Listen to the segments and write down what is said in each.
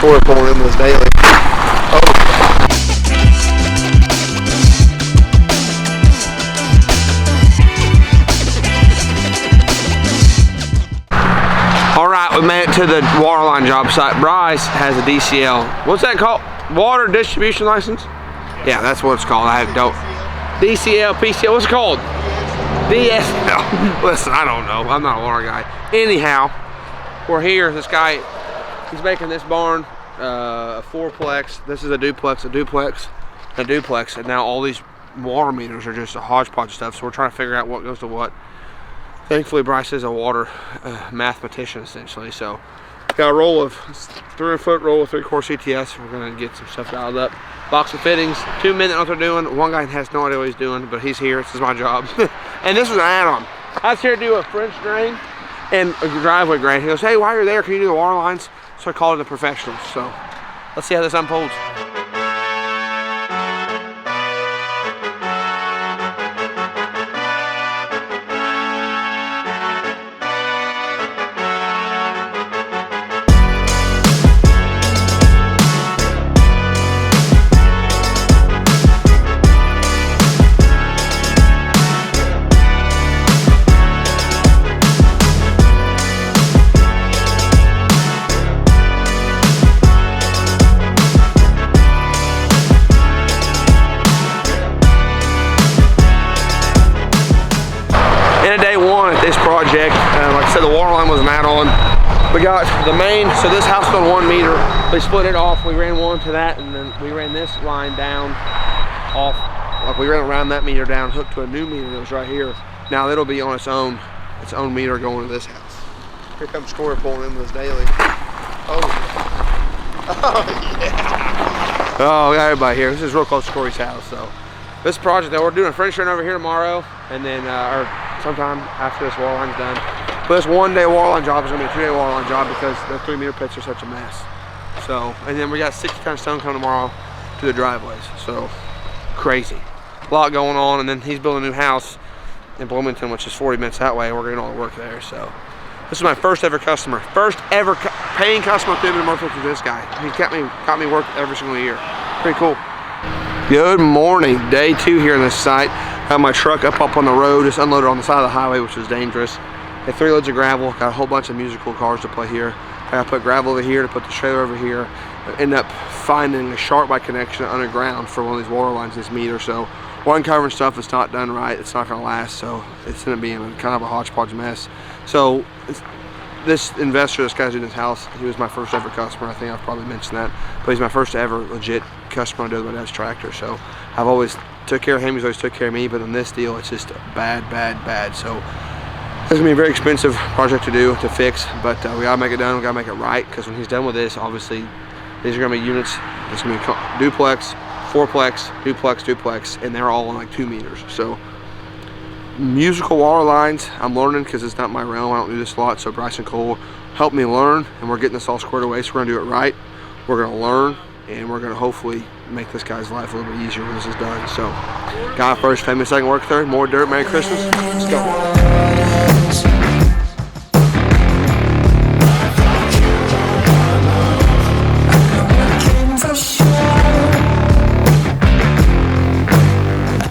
story pulling in this daily. Alright, we made it to the waterline job site. Bryce has a DCL. What's that called? Water distribution license? Yeah, that's what it's called. I don't. DCL, PCL, what's it called? DSL. Listen, I don't know. I'm not a water guy. Anyhow, we're here. This guy, he's making this barn a fourplex. This is a duplex, and now all these water meters are just a hodgepodge of stuff. So we're trying to figure out what goes to what. Thankfully, Bryce is a water mathematician, essentially. So, got a roll of 300-foot roll of 3-core CTS. We're gonna get some stuff dialed up. Box of fittings. 2 men know what they're doing. One guy has no idea what he's doing, but he's here. This is my job. And this was an add-on. I was here to do a French drain and a driveway drain. He goes, "Hey, while you're there, can you do the water lines?" So I called in the professionals. So, let's see how this unfolds. This project, like I said, the water line was an add-on. We got the main, so this house is on 1 meter. They split it off. We ran one to that, and then we ran this line down off. Like we ran around that meter down, hooked to a new meter that was right here. Now it'll be on its own meter going to this house. Here comes Corey pulling in this daily. Oh yeah. Oh, we got everybody here. This is real close to Corey's house. So this project that we're doing a French drain over here tomorrow, and then or sometime after this water line's done. But this 1-day water line job is gonna be a 2-day water line job because the 3-meter pits are such a mess. So, and then we got 60-ton stone coming tomorrow to the driveways. So, crazy. A lot going on, and then he's building a new house in Bloomington, which is 40 minutes that way, and we're getting all the work there. So, this is my first ever customer. First ever paying customer through the month with this guy. He got me work every single year. Pretty cool. Good morning. Day 2 here on this site. Have my truck up on the road, just unloaded on the side of the highway, which is dangerous. Had 3 loads of gravel, got a whole bunch of musical cars to play here. I gotta put gravel over here to put the trailer over here. I end up finding a sharp bite connection underground for one of these water lines, this meter. So we're uncovering stuff that's not done right, it's not gonna last, so it's gonna be kind of a hodgepodge mess. So this investor, this guy's in his house, he was my first ever customer. I think I've probably mentioned that, but he's my first ever legit customer to do with my dad's tractor. So I've always took care of him, he's always took care of me, but on this deal, it's just bad. So it's gonna be a very expensive project to do, to fix, but we gotta make it done, we gotta make it right, because when he's done with this, obviously, these are gonna be units. It's gonna be duplex, fourplex, duplex, and they're all on like 2 meters. So musical water lines, I'm learning because it's not my realm. I don't do this a lot, so Bryce and Cole helped me learn, and we're getting this all squared away, so we're gonna do it right. We're gonna learn, and we're gonna hopefully make this guy's life a little bit easier when this is done. So, guy first, famous second, work third, more dirt, Merry Christmas, let's go.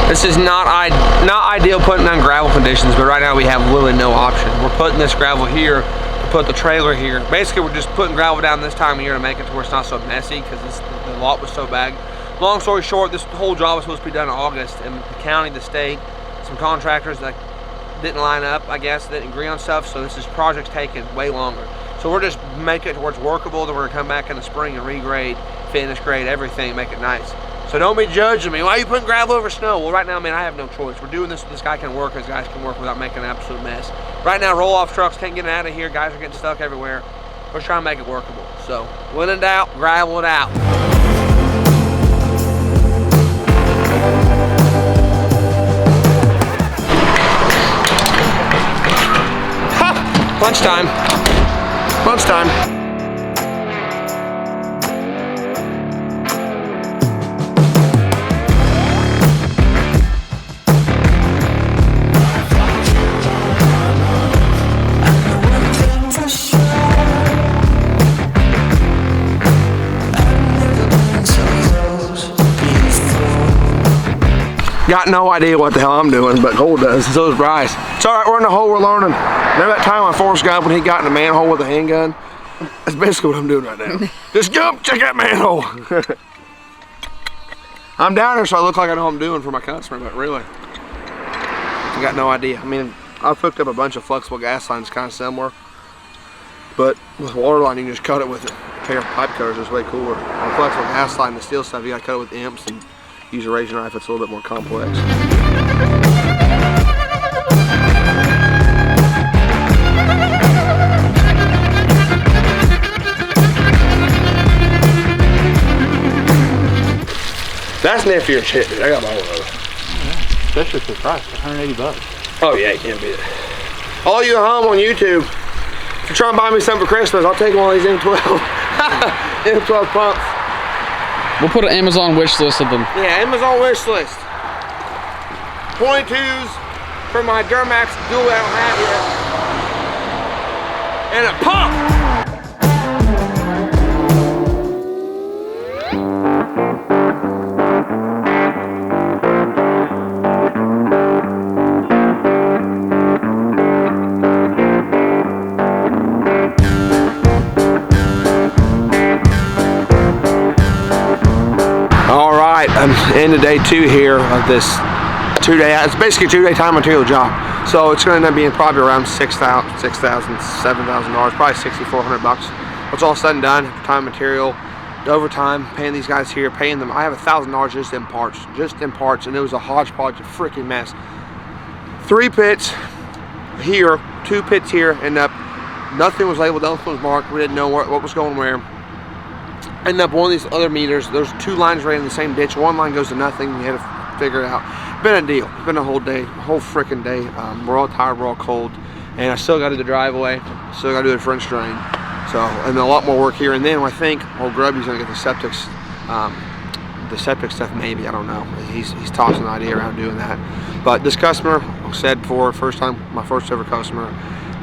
This is not ideal putting on gravel conditions, but right now we have really no option. We're putting this gravel here, put the trailer here. Basically, we're just putting gravel down this time of year to make it to where it's not so messy, because the lot was so bad. Long story short, this whole job was supposed to be done in August, and the county, the state, some contractors that didn't line up, I guess, didn't agree on stuff, so this project's taking way longer. So we're just making it to where it's workable, then we're gonna come back in the spring and regrade, finish grade, everything, make it nice. So don't be judging me. Why are you putting gravel over snow? Well, right now, man, I have no choice. We're doing this so this guy can work, his guys can work without making an absolute mess. Right now, roll-off trucks can't get out of here. Guys are getting stuck everywhere. We're trying to make it workable. So, when in doubt, gravel it out. Ha! Lunchtime. Lunchtime. Got no idea what the hell I'm doing, but Cole does, and so does Bryce. It's all right, we're in the hole, we're learning. Remember that time on Forrest Gump when he got in the manhole with a handgun? That's basically what I'm doing right now. Just jump, check that manhole. I'm down here so I look like I know what I'm doing for my customer, but really, I got no idea. I mean, I've hooked up a bunch of flexible gas lines kind of similar, but with water line you can just cut it with a pair of pipe cutters. It's way cooler. On flexible gas line, the steel stuff, you gotta cut it with imps and use a razor knife. It's a little bit more complex. That's niftier shit, dude. I got my own of it. Especially for the price, 180 bucks. Oh yeah, you can't beat it. All you at home on YouTube, if you're trying to buy me something for Christmas, I'll take one of these M12. M12 pumps. We'll put an Amazon wish list of them. Yeah, Amazon wish list. 22s for my Duramax dual I don't have yet. And a pump! I'm into day 2 here of this 2-day, it's basically a 2-day time material job. So it's gonna end up being probably around $6,000, $7,000, probably $6,400 bucks. It's all said and done, time material, overtime, paying these guys here, paying them. I have $1,000 just in parts, and it was a hodgepodge, a freaking mess. 3 pits here, 2 pits here, end up, nothing was labeled, nothing was marked, we didn't know what was going where. Ended up one of these other meters, there's 2 lines right in the same ditch. One line goes to nothing, we had to figure it out. Been a deal, it's been a whole day, a whole freaking day. We're all tired, we're all cold, and I still gotta do the driveway, still gotta do the French drain. So, and a lot more work here. And then I think old Grubby's gonna get the septic stuff maybe, I don't know. He's tossing an idea around doing that. But this customer, said before, first time, my first ever customer,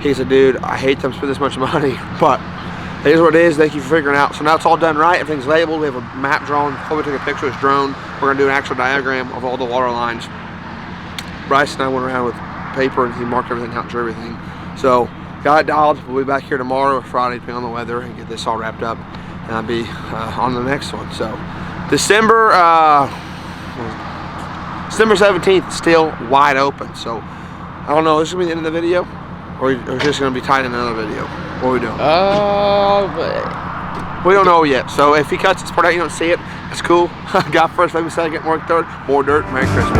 he's a dude, I hate them spend this much money, but it is what it is. Thank you for figuring it out. So now it's all done right. Everything's labeled. We have a map drawn. Probably took a picture of his drone. We're gonna do an actual diagram of all the water lines. Bryce and I went around with paper and he marked everything out, drew everything. So got it dialed. We'll be back here tomorrow or Friday, depending on the weather, and get this all wrapped up. And I'll be on the next one. So December 17th, still wide open. So I don't know. This is gonna be the end of the video, or it's just gonna be tied in another video. What are we doing? We don't know yet. So if he cuts this part out, you don't see it. That's cool. God first, maybe second, more third, more dirt. Merry Christmas.